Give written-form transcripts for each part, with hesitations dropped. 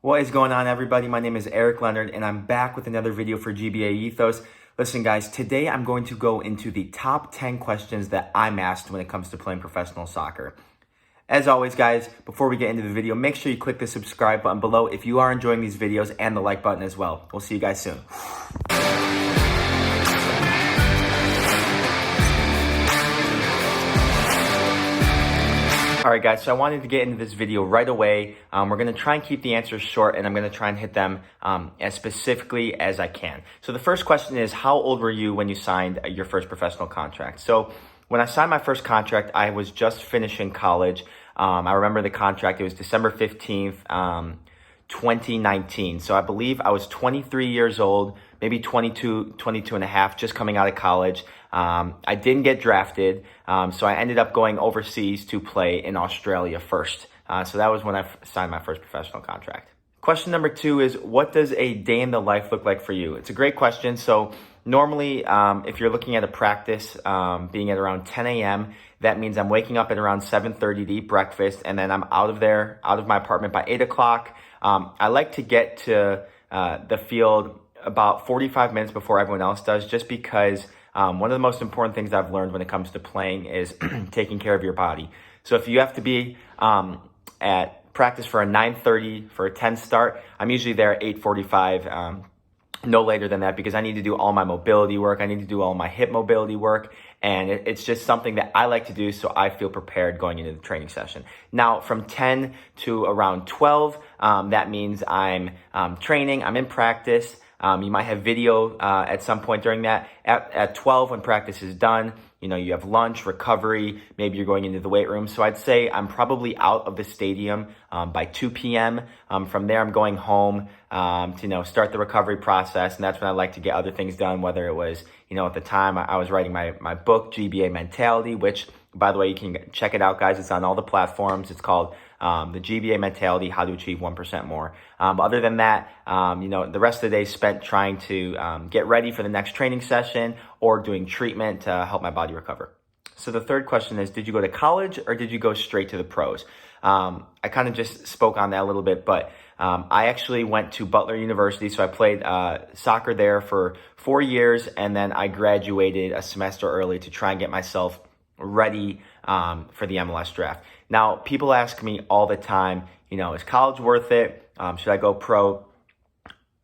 What is going on, everybody? My name is Eric Leonard, and I'm back with another video for GBA Ethos. Listen, guys, today I'm going to go into the top 10 questions that I'm asked when it comes to playing professional soccer. As always, guys, before we get into the video, make sure you click the subscribe button below if you are enjoying these videos, and the like button as well. We'll see you guys soon. All right, guys, so I wanted to get into this video right away. We're going to try and keep the answers short, and I'm going to try and hit them as specifically as I can. So the first question is, how old were you when you signed your first professional contract? So when I signed my first contract, I was just finishing college. I remember the contract, it was December 15th, 2019. So I believe I was 23 years old, maybe 22 and a half, just coming out of college. I didn't get drafted, so I ended up going overseas to play in Australia first. So that was when I signed my first professional contract. Question number 2 is, what does a day in the life look like for you? It's a great question. So normally, if you're looking at a practice being at around 10 a.m., that means I'm waking up at around 7:30 to eat breakfast, and then I'm out of my apartment by 8 o'clock. I like to get to the field about 45 minutes before everyone else does, just because one of the most important things I've learned when it comes to playing is taking care of your body. So if you have to be at practice for a 9:30 for a 10 start, I'm usually there at 8:45, no later than that, because I need to do all my mobility work. I need to do all my hip mobility work, and it's just something that I like to do, so I feel prepared going into the training session. Now, from 10 to around 12, that means I'm training, I'm in practice. You might have video at some point during that. At 12, when practice is done, you have lunch, recovery, maybe you're going into the weight room. So I'd say I'm probably out of the stadium by 2 p.m. From there, I'm going home to start the recovery process, and that's when I like to get other things done, whether it was, at the time I was writing my book, GBA Mentality, which, by the way, you can check it out, guys. It's on all the platforms. It's called the GBA Mentality, How to Achieve 1% More. But other than that, the rest of the day spent trying to get ready for the next training session or doing treatment to help my body recover. So the third question is, did you go to college or did you go straight to the pros? I kind of just spoke on that a little bit, but I actually went to Butler University. So I played soccer there for 4 years, and then I graduated a semester early to try and get myself ready for the MLS draft. Now, people ask me all the time, is college worth it? Should I go pro?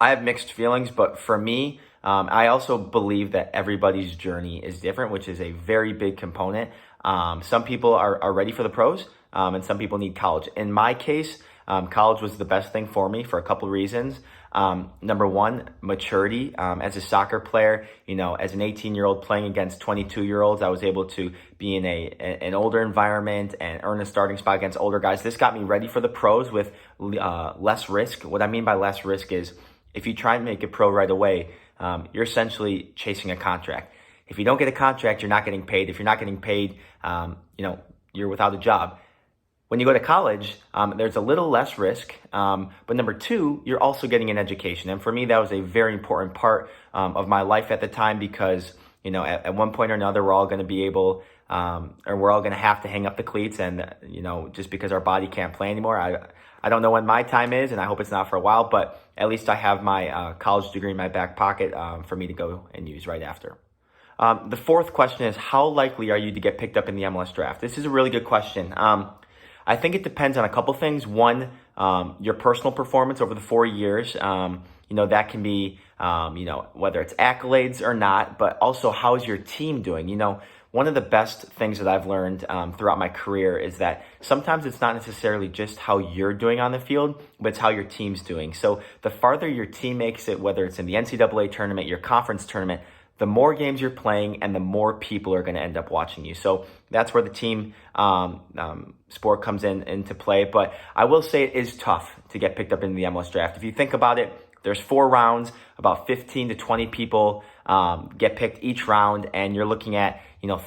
I have mixed feelings, but for me, I also believe that everybody's journey is different, which is a very big component. Some people are ready for the pros, and some people need college. In my case, college was the best thing for me for a couple of reasons. Number one, maturity. As a soccer player, as an 18-year-old playing against 22-year-olds, I was able to be in an older environment and earn a starting spot against older guys. This got me ready for the pros with less risk. What I mean by less risk is, if you try and make it pro right away, you're essentially chasing a contract. If you don't get a contract, you're not getting paid. If you're not getting paid, you're without a job. When you go to college, there's a little less risk, but number two, you're also getting an education. And for me, that was a very important part of my life at the time, because, at one point or another, we're all going to be able, or we're all going to have to hang up the cleats, and, just because our body can't play anymore. I don't know when my time is, and I hope it's not for a while, but at least I have my college degree in my back pocket for me to go and use right after. The fourth question is, how likely are you to get picked up in the MLS draft? This is a really good question. I think it depends on a couple things. One, your personal performance over the 4 years. That can be, whether it's accolades or not, but also how's your team doing? One of the best things that I've learned throughout my career is that sometimes it's not necessarily just how you're doing on the field, but it's how your team's doing. So the farther your team makes it, whether it's in the NCAA tournament, your conference tournament, the more games you're playing and the more people are going to end up watching you. So that's where the team sport comes into play. But I will say it is tough to get picked up in the MLS draft. If you think about it, there's 4 rounds, about 15 to 20 people get picked each round, and you're looking at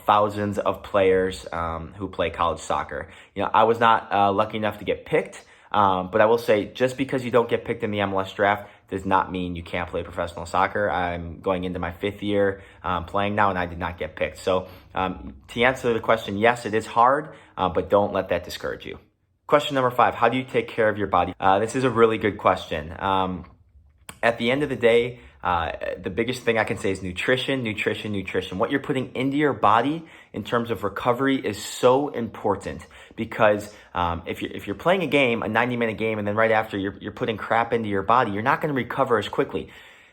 thousands of players who play college soccer. I was not lucky enough to get picked, but I will say, just because you don't get picked in the MLS draft does not mean you can't play professional soccer. I'm going into my 5th year playing now, and I did not get picked. So to answer the question, yes, it is hard, but don't let that discourage you. Question number 5, how do you take care of your body? This is a really good question. At the end of the day, the biggest thing I can say is nutrition. What you're putting into your body in terms of recovery is so important, because if you're playing a game, a 90-minute game, and then right after you're putting crap into your body, you're not going to recover as quickly.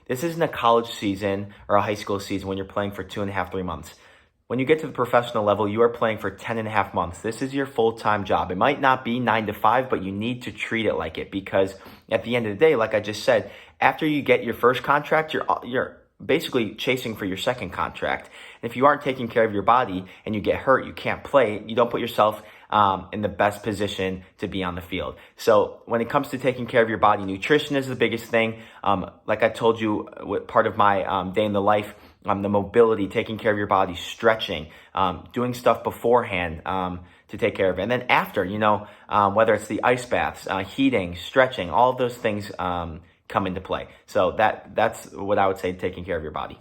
This isn't a college season or a high school season when you're playing for 2.5, 3 months. When you get to the professional level, you are playing for 10.5 months. This is your full-time job. It might not be 9 to 5, but you need to treat it like it, because at the end of the day, like I just said, after you get your first contract, you're basically chasing for your second contract. And if you aren't taking care of your body and you get hurt, you can't play, you don't put yourself in the best position to be on the field. So when it comes to taking care of your body, nutrition is the biggest thing. Like I told you, part of my day in the life, the mobility, taking care of your body, stretching, doing stuff beforehand to take care of it. And then after, whether it's the ice baths, heating, stretching, all of those things come into play. So that's what I would say, taking care of your body.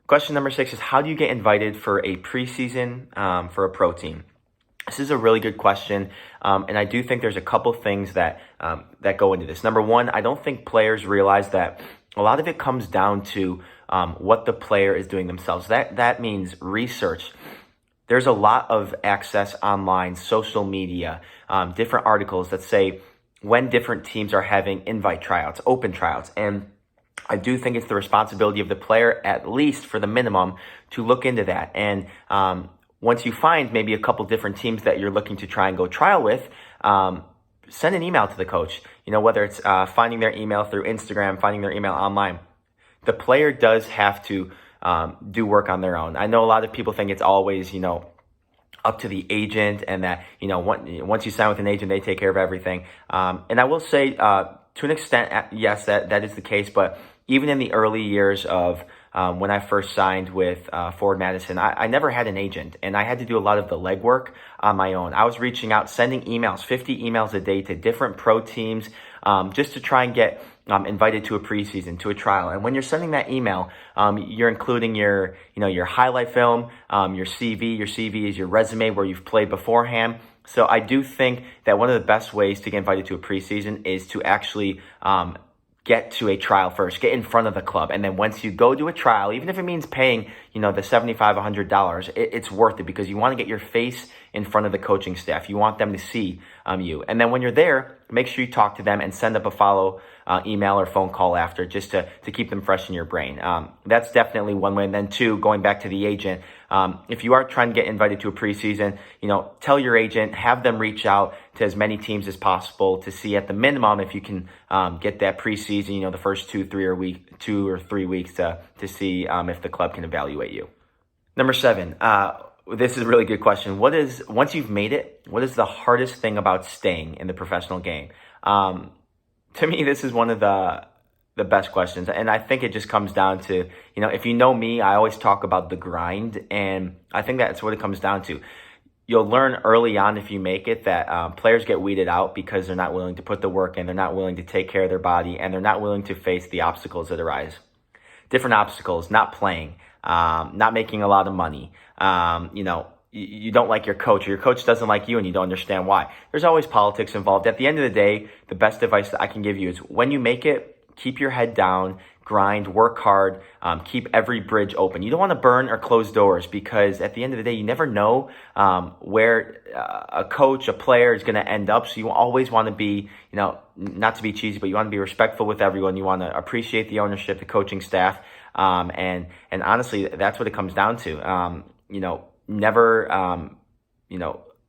Question number 6 is, how do you get invited for a preseason for a pro team? This is a really good question, and I do think there's a couple things that go into this. Number one, I don't think players realize that a lot of it comes down to what the player is doing themselves. That means research. There's a lot of access online, social media, different articles that say when different teams are having invite tryouts, open tryouts, and I do think it's the responsibility of the player, at least for the minimum, to look into that. And once you find maybe a couple different teams that you're looking to try and go trial with, send an email to the coach. Whether it's finding their email through Instagram, finding their email online. The player does have to do work on their own. I know a lot of people think it's always, up to the agent, and that, once you sign with an agent, they take care of everything. And I will say, to an extent, yes, that is the case. But even in the early years of when I first signed with Forward Madison, I never had an agent, and I had to do a lot of the legwork on my own. I was reaching out, sending emails, 50 emails a day to different pro teams, just to try and get invited to a preseason, to a trial. And when you're sending that email, you're including your highlight film, your CV. Your CV is your resume where you've played beforehand. So I do think that one of the best ways to get invited to a preseason is to actually get to a trial first, get in front of the club. And then once you go to a trial, even if it means paying, the $75, $100, it's worth it, because you want to get your face in front of the coaching staff. You want them to see you. And then when you're there, make sure you talk to them and send up a follow email or phone call after, just to keep them fresh in your brain. That's definitely one way. And then 2, going back to the agent, if you are trying to get invited to a preseason, tell your agent, have them reach out to as many teams as possible to see, at the minimum, if you can get that preseason, the first 2 or 3 weeks to see if the club can evaluate you. Number 7, this is a really good question. Once you've made it, what is the hardest thing about staying in the professional game? To me, this is one of the best questions. And I think it just comes down to, if you know me, I always talk about the grind. And I think that's what it comes down to. You'll learn early on, if you make it, that players get weeded out because they're not willing to put the work in. They're not willing to take care of their body, and they're not willing to face the obstacles that arise. Different obstacles: not playing, not making a lot of money, you don't like your coach, or your coach doesn't like you and you don't understand why. There's always politics involved. At the end of the day, the best advice that I can give you is, when you make it, keep your head down, grind, work hard, keep every bridge open. You don't want to burn or close doors, because at the end of the day, you never know where a coach, a player is going to end up. So you always want to be, not to be cheesy, but you want to be respectful with everyone. You want to appreciate the ownership, the coaching staff. And honestly, that's what it comes down to.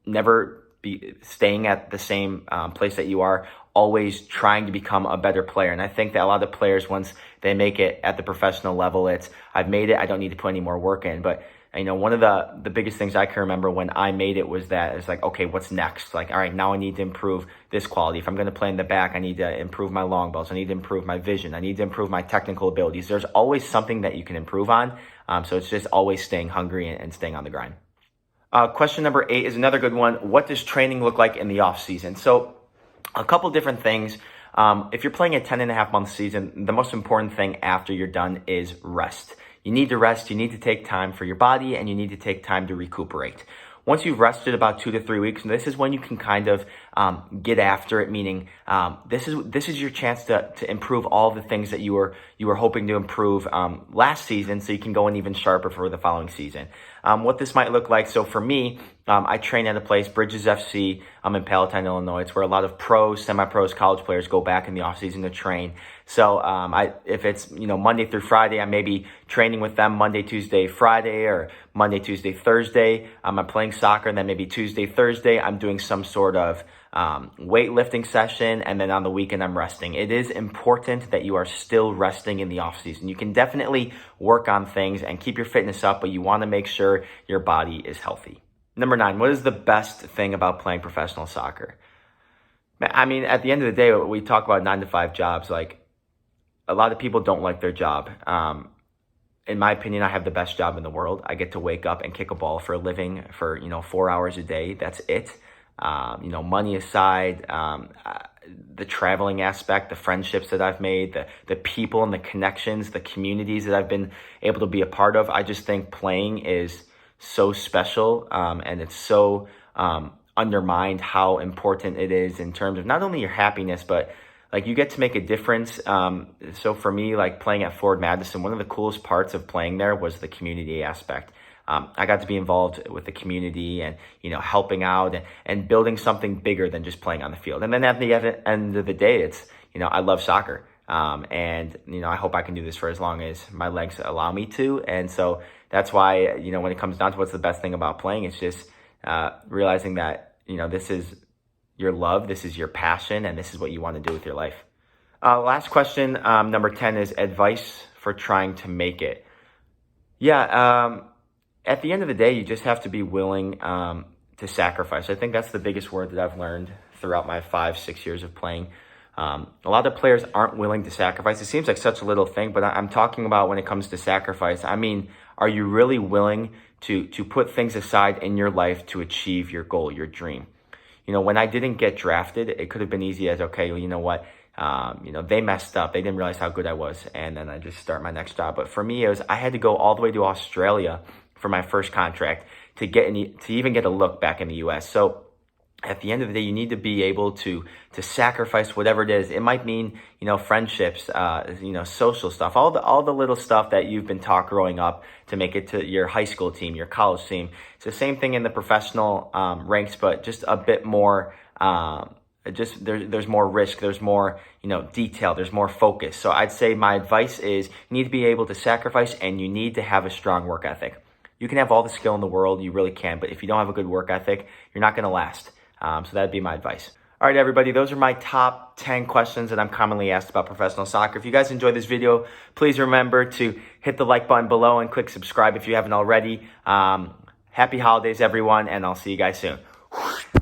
Never be staying at the same place that you are, always trying to become a better player. And I think that a lot of players, once they make it at the professional level, it's, I've made it, I don't need to put any more work in. But one of the biggest things I can remember when I made it was that it's like, okay, what's next? Like, all right, now I need to improve this quality. If I'm going to play in the back, I need to improve my long balls. I need to improve my vision. I need to improve my technical abilities. There's always something that you can improve on. So it's just always staying hungry and staying on the grind. Question number 8 is another good one. What does training look like in the off season? So a couple different things. If you're playing a 10.5-month season, the most important thing after you're done is rest. You need to rest. You need to take time for your body, and you need to take time to recuperate. once you've rested about 2 to 3 weeks, this is when you can kind of get after it. Meaning, this is your chance to improve all the things that you were hoping to improve last season, so you can go in even sharper for the following season. What this might look like. So for me, I train at a place, Bridges FC. I'm in Palatine, Illinois. It's where a lot of pros, semi-pros, college players go back in the offseason to train. So if it's Monday through Friday, I may be training with them Monday, Tuesday, Friday, or Monday, Tuesday, Thursday. I'm playing soccer, and then maybe Tuesday, Thursday, I'm doing some sort of weightlifting session, and then on the weekend I'm resting. It is important that you are still resting in the off season. You can definitely work on things and keep your fitness up, but you want to make sure your body is healthy. Number 9, what is the best thing about playing professional soccer? I mean, at the end of the day, we talk about 9 to 5 jobs. Like, a lot of people don't like their job. In my opinion, I have the best job in the world. I get to wake up and kick a ball for a living for 4 hours a day. That's it. Money aside, the traveling aspect, the friendships that I've made, the people and the connections, the communities that I've been able to be a part of. I just think playing is so special, and it's so undermined how important it is in terms of not only your happiness, but like you get to make a difference. So for me, like playing at Ford Madison, one of the coolest parts of playing there was the community aspect. I got to be involved with the community and, helping out and building something bigger than just playing on the field. And then at the end of the day, it's, I love soccer. And I hope I can do this for as long as my legs allow me to. And so that's why, when it comes down to what's the best thing about playing, it's just realizing that, this is your love, this is your passion, and this is what you want to do with your life. Last question, number 10 is advice for trying to make it. Yeah, at the end of the day, you just have to be willing to sacrifice. I think that's the biggest word that I've learned throughout my 5-6 years of playing. A lot of players aren't willing to sacrifice. It seems like such a little thing, but I'm talking about when it comes to sacrifice. I mean, are you really willing to put things aside in your life to achieve your goal, your dream? When I didn't get drafted, it could have been easy as, okay, well, you know what? They messed up. They didn't realize how good I was. And then I just start my next job. But for me, I had to go all the way to Australia for my first contract to even get a look back in the US. So at the end of the day, you need to be able to sacrifice whatever it is. It might mean, friendships, social stuff, all the little stuff that you've been taught growing up to make it to your high school team, your college team. It's the same thing in the professional ranks, but just a bit more. There's more risk. There's more, detail. There's more focus. So I'd say my advice is you need to be able to sacrifice, and you need to have a strong work ethic. You can have all the skill in the world, you really can, but if you don't have a good work ethic, you're not going to last. So that'd be my advice. All right, everybody, those are my top 10 questions that I'm commonly asked about professional soccer. If you guys enjoyed this video, please remember to hit the like button below and click subscribe if you haven't already. Happy holidays, everyone, and I'll see you guys soon.